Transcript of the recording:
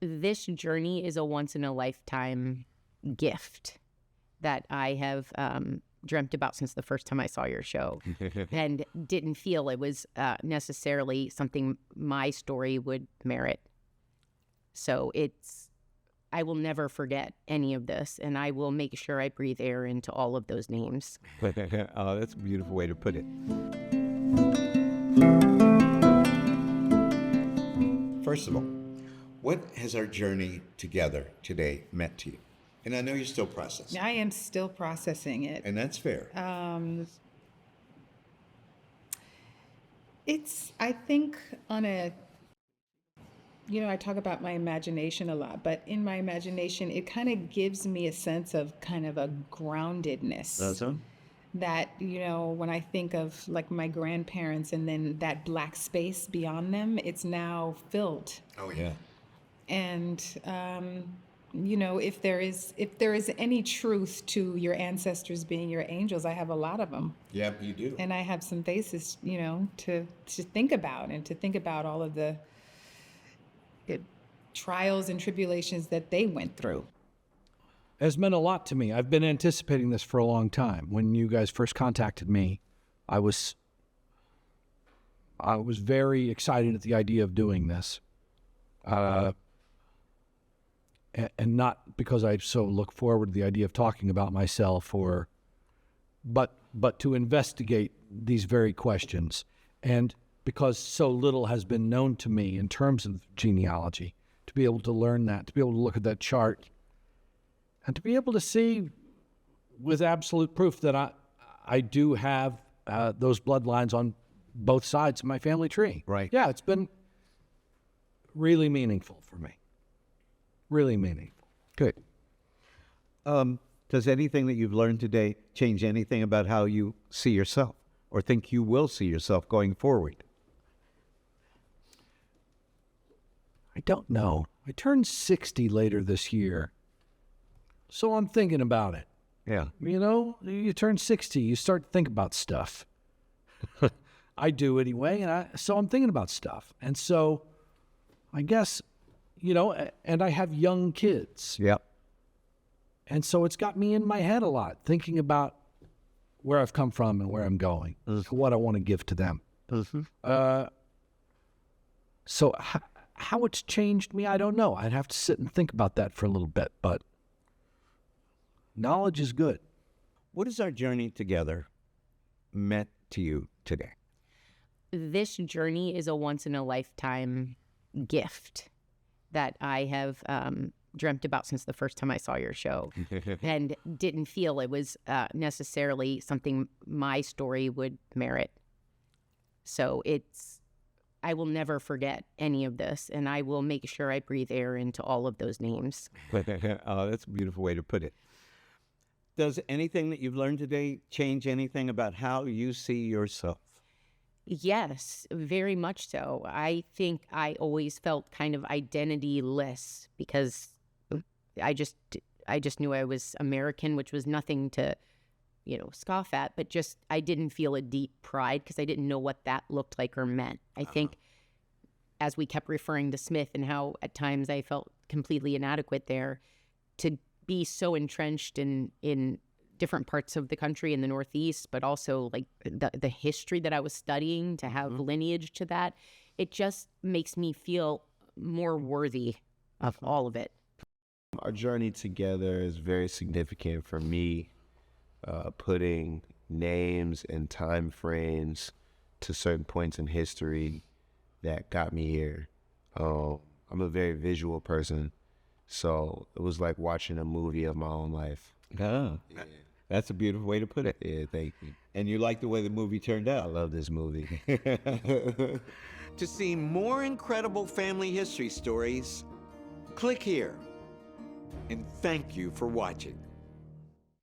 This journey is a once-in-a-lifetime gift that I have dreamt about since the first time I saw your show and didn't feel it was necessarily something my story would merit. So I will never forget any of this, and I will make sure I breathe air into all of those names. Oh, that's a beautiful way to put it. First of all, what has our journey together today meant to you? And I know you're still processing. I am still processing it. And that's fair. It's, I think, on a, I talk about my imagination a lot, but in my imagination, it kind of gives me a sense of kind of a groundedness. That's all? That, when I think of like my grandparents and then that black space beyond them, it's now filled. Oh, yeah. And, if there is any truth to your ancestors being your angels, I have a lot of them. Yeah, you do. And I have some faces, to think about, and to think about all of the trials and tribulations that they went through. Has meant a lot to me. I've been anticipating this for a long time. When you guys first contacted me, I was very excited at the idea of doing this. And not because I so look forward to the idea of talking about myself, but to investigate these very questions. And because so little has been known to me in terms of genealogy, to be able to learn that, to be able to look at that chart, and to be able to see with absolute proof that I do have those bloodlines on both sides of my family tree. Right. Yeah, it's been really meaningful for me. Really meaningful. Good. Does anything that you've learned today change anything about how you see yourself or think you will see yourself going forward? I don't know. I turned 60 later this year, so I'm thinking about it. Yeah. You turn 60, you start to think about stuff. I do anyway, so I'm thinking about stuff. And so I guess, and I have young kids. Yep. And so it's got me in my head a lot, thinking about where I've come from and where I'm going, what I want to give to them. Mm-hmm. So how it's changed me, I don't know. I'd have to sit and think about that for a little bit, but knowledge is good. What has our journey together meant to you today? This journey is a once-in-a-lifetime gift that I have dreamt about since the first time I saw your show and didn't feel it was necessarily something my story would merit. So I will never forget any of this, and I will make sure I breathe air into all of those names. Oh, that's a beautiful way to put it. Does anything that you've learned today change anything about how you see yourself? Yes, very much so. I think I always felt kind of identityless because I just knew I was American, which was nothing to, scoff at, but just I didn't feel a deep pride because I didn't know what that looked like or meant. I think as we kept referring to Smith and how at times I felt completely inadequate there, to be so entrenched in different parts of the country in the Northeast, but also like the history that I was studying, to have lineage to that, it just makes me feel more worthy of all of it. Our journey together is very significant for me, putting names and time frames to certain points in history that got me here. I'm a very visual person, so it was like watching a movie of my own life. Oh, Yeah. that's a beautiful way to put it. Yeah, thank you. And you like the way the movie turned I out. love this movie. To see more incredible family history stories, click here. And thank you for watching.